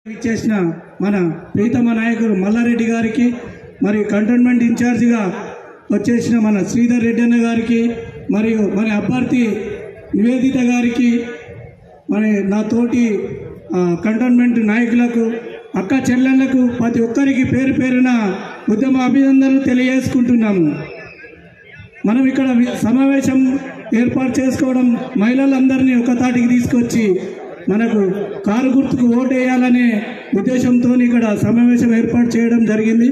ఇచ్చేసిన మన ప్రీతమ నాయకుడు మల్లారెడ్డి గారికి, మరి కంటోన్మెంట్ ఇన్ఛార్జిగా వచ్చేసిన మన శ్రీధర్ రెడ్డి అన్న గారికి, మరియు మన అభ్యర్థి నివేదిత గారికి, మరి నా తోటి కంటోన్మెంట్ నాయకులకు, అక్క చెల్లెళ్లకు ప్రతి ఒక్కరికి పేరు పేరున ఉద్యమ అభినందనలు తెలియజేసుకుంటున్నాము. మనం ఇక్కడ సమావేశం ఏర్పాటు చేసుకోవడం మహిళలందరినీ ఒక తాటికి తీసుకొచ్చి మనకు కారు గుర్తుకు ఓటు వేయాలనే ఉద్దేశంతో ఇక్కడ సమావేశం ఏర్పాటు చేయడం జరిగింది.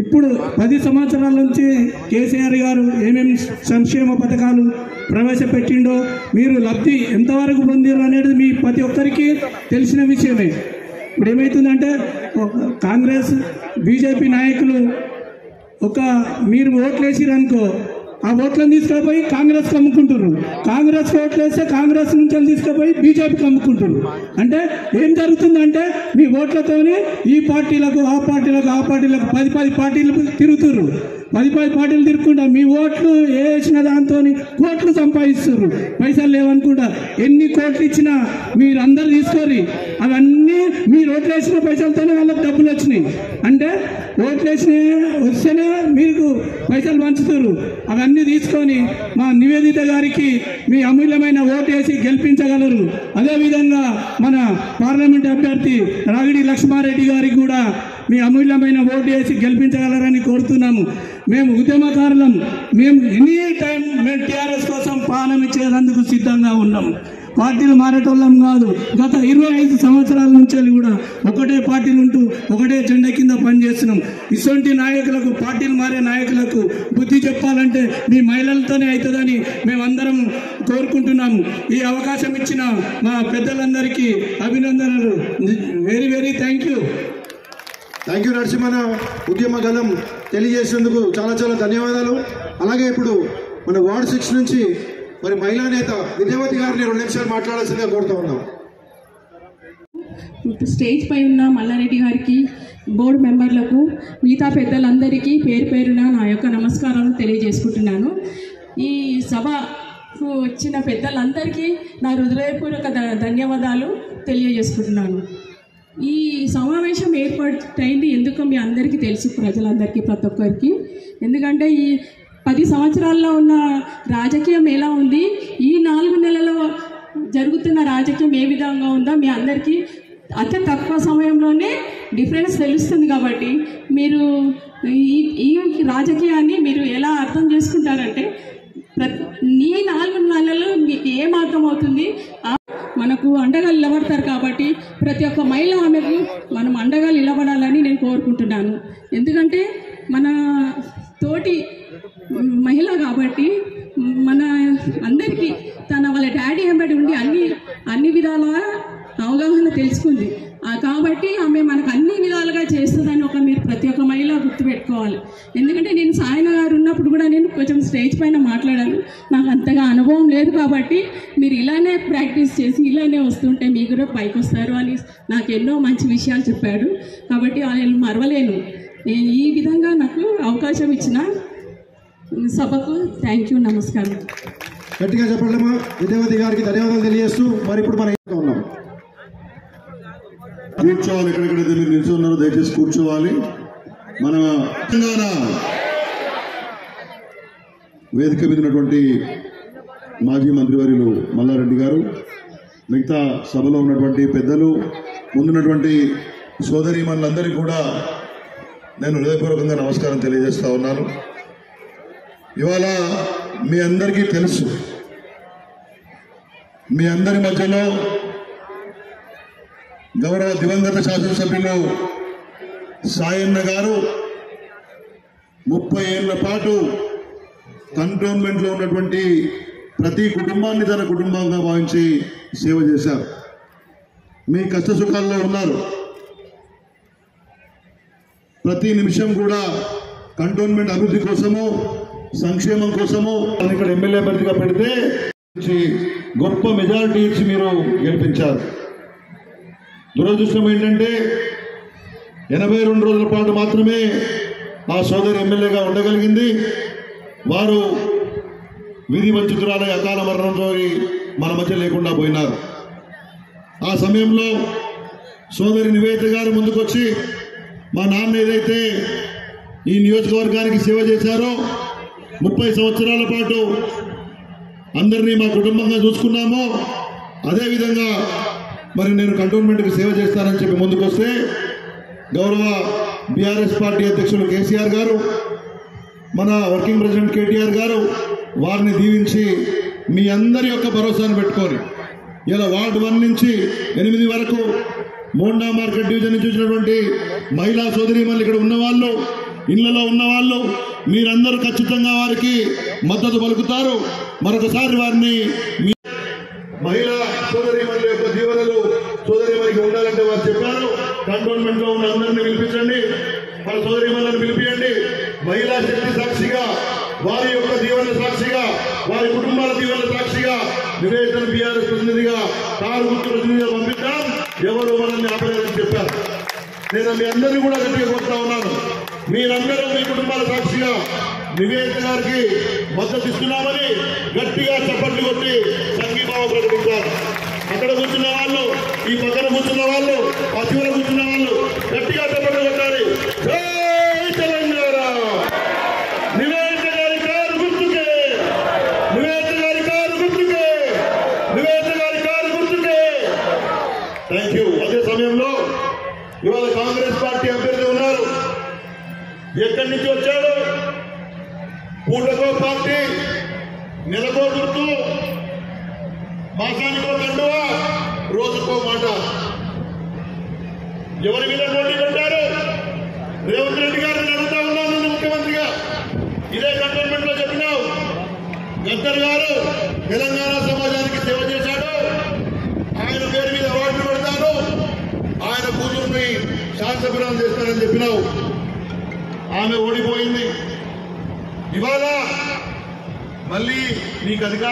ఇప్పుడు 10 సంవత్సరాల నుంచి కేసీఆర్ గారు ఏమేమి సంక్షేమ పథకాలు ప్రవేశపెట్టిండో, మీరు లబ్ధి ఎంతవరకు పొందారు అనేది మీ ప్రతి ఒక్కరికి తెలిసిన విషయమే. ఇప్పుడు ఏమవుతుందంటే కాంగ్రెస్ బీజేపీ నాయకులు మీరు ఓట్లు వేసిరనుకో, ఆ ఓట్లను తీసుకుపోయి కాంగ్రెస్కి అమ్ముకుంటున్నారు. కాంగ్రెస్కి ఓట్లు వేస్తే కాంగ్రెస్ నుంచి తీసుకుపోయి బీజేపీకి అమ్ముకుంటున్నారు. అంటే ఏం జరుగుతుందంటే మీ ఓట్లతోనే ఈ పార్టీలకు ఆ పార్టీలకు 10 పార్టీలు తిరుగుతున్నారు. 10 పార్టీలు తిరుగుకుండా మీ ఓట్లు వేసిన దాంతో కోట్లు సంపాదిస్తున్నారు. పైసలు లేవనుకుంటా ఎన్ని కోట్లు ఇచ్చినా మీరందరూ తీసుకోరు. అవన్నీ మీరు ఓట్లు వేసిన పైసలతోనే వాళ్ళకి డబ్బులు వచ్చినాయి. అంటే ఓట్లు వస్తేనే మీకు పైసలు పంచుతారు. అవన్నీ తీసుకొని మా నివేదిత గారికి మీ అమూల్యమైన ఓటు వేసి గెలిపించగలరు. అదేవిధంగా మన పార్లమెంట్ అభ్యర్థి రాగిడి లక్ష్మారెడ్డి గారికి కూడా మీ అమూల్యమైన ఓటు వేసి గెలిపించగలరని కోరుతున్నాము. మేము ఉద్యమకారులం. మేము ఎనీ టైం మేము టీఆర్ఎస్ కోసం పాలన ఇచ్చేందుకు సిద్ధంగా ఉన్నాం. పార్టీలు మారేటోళ్ళం కాదు. గత 25 సంవత్సరాల నుంచి కూడా ఒకటే పార్టీలు ఉంటూ ఒకటే జెండా కింద పనిచేస్తున్నాం. ఇటువంటి నాయకులకు, పార్టీలు మారే నాయకులకు బుద్ధి చెప్పాలంటే మీ మహిళలతోనే అవుతుందని మేమందరం కోరుకుంటున్నాము. ఈ అవకాశం ఇచ్చిన మా పెద్దలందరికీ అభినందనలు. Very very thank you Narasimhan. ఉద్యమ గలం తెలియజేసేందుకు చాలా చాలా ధన్యవాదాలు. అలాగే ఇప్పుడు మన వార్డ్ 6 నుంచి మరి మహిళా నేత విద్యావతి గారిని 2 నిమిషాలు మాట్లాడాల్సిందిగా కోరుతూ ఉన్నాం. స్టేజ్ పై ఉన్న మల్లారెడ్డి గారికి, బోర్డు మెంబర్లకు, మిగతా పెద్దలందరికీ పేరు పేరున నా యొక్క నమస్కారాలు తెలియజేసుకుంటున్నాను. ఈ సభకు వచ్చిన పెద్దలందరికీ నా హృదయపూర్వక ధన్యవాదాలు తెలియజేసుకుంటున్నాను. ఈ సమావేశం ఏర్పాటైంది ఎందుకో మీ అందరికీ తెలుసు, ప్రజలందరికీ, ప్రతి ఒక్కరికి. ఎందుకంటే ఈ 10 సంవత్సరాల్లో ఉన్న రాజకీయం ఎలా ఉంది, ఈ 4 నెలల్లో జరుగుతున్న రాజకీయం ఏ విధంగా ఉందో మీ అందరికీ అతి తక్కువ సమయంలోనే డిఫరెన్స్ తెలుస్తుంది. కాబట్టి మీరు ఈ రాజకీయాన్ని మీరు ఎలా అర్థం చేసుకుంటారంటే, ఈ 4 నెలలు మీకు ఏం అర్థమవుతుంది, మనకు అండగా నిలబడతారు. కాబట్టి ప్రతి ఒక్క మహిళ ఆమెకు మనం అండగా నిలబడాలని నేను కోరుకుంటున్నాను. ఎందుకంటే మన తోటి మహిళ కాబట్టి మన అందరికీ వాళ్ళ డాడీ వెంబడి ఉండి అన్ని విధాల అవగాహన తెలుసుకుంది. కాబట్టి ఆమె మనకు అన్ని విధాలుగా చేస్తుందని మీరు ప్రతి ఒక్క మహిళ గుర్తుపెట్టుకోవాలి. ఎందుకంటే నేను సాయన గారు ఉన్నప్పుడు కూడా నేను కొంచెం స్టేజ్ పైన మాట్లాడాను. నాకు అంతగా అనుభవం లేదు. కాబట్టి మీరు ఇలానే ప్రాక్టీస్ చేసి ఇలానే వస్తుంటే మీరు కూడా పైకి వస్తారు అని నాకు ఎన్నో మంచి విషయాలు చెప్పాడు. కాబట్టి ఆయన మరవలేను. ఈ విధంగా నాకు అవకాశం ఇచ్చిన సభకు థ్యాంక్ యూ, నమస్కారం. గట్టిగా చెప్పండమ్మా. విద్యావతి గారికి ధన్యవాదాలు తెలియజేస్తూ మరి ఇప్పుడు మనం ఉన్నాం. కూర్చోవాలి. ఎక్కడెక్కడైతే మీరు నిల్చున్నారో దయచేసి కూర్చోవాలి. మన తెలంగాణ వేదిక మీద ఉన్నటువంటి మాజీ మంత్రివర్యులు మల్లారెడ్డి గారు, మిగతా సభలో ఉన్నటువంటి పెద్దలు, ముందున్నటువంటి సోదరీమణులందరికీ కూడా నేను హృదయపూర్వకంగా నమస్కారం తెలియజేస్తా ఉన్నాను. ఇవాళ మీ అందరికీ తెలుసు, మీ అందరి మధ్యలో గౌరవ దివంగత శాసనసభ్యులు సాయన్న గారు 30 ఏళ్ల పాటు కంటోన్మెంట్లో ఉన్నటువంటి ప్రతి కుటుంబాన్ని తన కుటుంబంగా భావించి సేవ చేశారు. మీ కష్ట సుఖాల్లో ఉన్నారు. ప్రతి నిమిషం కూడా కంటోన్మెంట్ అభివృద్ధి కోసము, సంక్షేమం కోసము ఇక్కడ ఎమ్మెల్యే అభ్యర్థిగా పెడితే గొప్ప మెజారిటీ ఇచ్చి మీరు గెలిపించారు. దురదృష్టం ఏంటంటే 82 రోజుల పాటు మాత్రమే ఆ సోదరి ఎమ్మెల్యేగా ఉండగలిగింది. వారు విధి వంచితురాలై అకాల మరణంతో మన మధ్య లేకుండా పోయినారు. ఆ సమయంలో సోదరి నివేదిత గారు ముందుకొచ్చి మా నాన్న ఏదైతే ఈ నియోజకవర్గానికి సేవ చేశారో 30 సంవత్సరాల పాటు అందరినీ మా కుటుంబంగా చూసుకున్నామో అదేవిధంగా మరి నేను కంటోన్మెంట్కి సేవ చేస్తానని చెప్పి ముందుకొస్తే గౌరవ బీఆర్ఎస్ పార్టీ అధ్యక్షులు కేసీఆర్ గారు మన వర్కింగ్ ప్రెసిడెంట్ కేటీఆర్ గారు వారిని దీవించి మీ అందరి యొక్క భరోసాను పెట్టుకొని ఇలా వార్డు 1 నుంచి 8 వరకు మోండా మార్కెట్ డివిజన్ నుంచి వచ్చినటువంటి మహిళా సోదరీమణులు ఇక్కడ ఉన్నవాళ్ళు ఇళ్లలో ఉన్నవాళ్ళు మీరందరూ ఖచ్చితంగా వారికి మద్దతు పలుకుతారు. మరొకసారి వారిని మహిళా సోదరీమణుల యొక్క దీవెనలు సోదరీమణికి ఉండాలంటే వారు చెప్పారు. కంటోన్మెంట్ లో ఉన్న అందరినీ పిలిపించండి, మన సోదరీమణులను పిలిపియండి. మహిళా శక్తి సాక్షిగా వారి యొక్క దీవెన సాక్షిగా వారి కుటుంబాల దీవెన సాక్షిగా నివేదిత బీఆర్ఎస్ ప్రతినిధిగా కారు గుర్తు ప్రతినిధిగా పంపిద్దాం. ఎవరు మనల్ని ఆపలేరని చెప్పారు. నేను మీ అందరినీ కూడా గట్టిగా కోరుతా ఉన్నాను. మీరందరూ మీ కుటుంబాల సాక్షిగా నివేదిత గారికి మద్దతు ఇస్తున్నామని గట్టిగా చప్పట్లు కొట్టి సంఘీభావం ప్రకటించారు. అక్కడ కూర్చున్న వాళ్ళు, ఈ పక్కన కూర్చున్న వాళ్ళు, ఆ చివర కూర్చున్న వాళ్ళు గట్టిగా చప్పట్లు కొట్టాలి. జై తెలంగాణ! నివేదిత గారి కారు గుర్తుకే, నివేదిత గారి కారు గుర్తుకే, నివేదిత గారి కారు గుర్తుకే. Thank you. అదే సమయంలో ఇవాళ కాంగ్రెస్ పార్టీ అభ్యర్థి ఉన్నారు. ఎక్కడి నుంచి వచ్చాడు? పూటకో పార్టీ, నెలకో గుర్తు, మాసానికో కండువా, రోజుకో మాట. ఎవరి మీద పోటీ పెట్టారు? రేవంత్ రెడ్డి గారిని అడుగుతా ఉన్నాను ముఖ్యమంత్రిగా. ఇదే కంటోన్మెంట్ లో చెప్పినావు. గద్దర్ గారు తెలంగాణ సమాజానికి సేవ చేశాడు, ఆయన పేరు మీద అవార్డులు పెడతాను, ఆయన కూతుర్ని శాసనసభ్యురాలు చేస్తానని చెప్పినావు. ఆమె ఓడిపోయింది. ఇవాళ మళ్ళీ నీకు అధికారం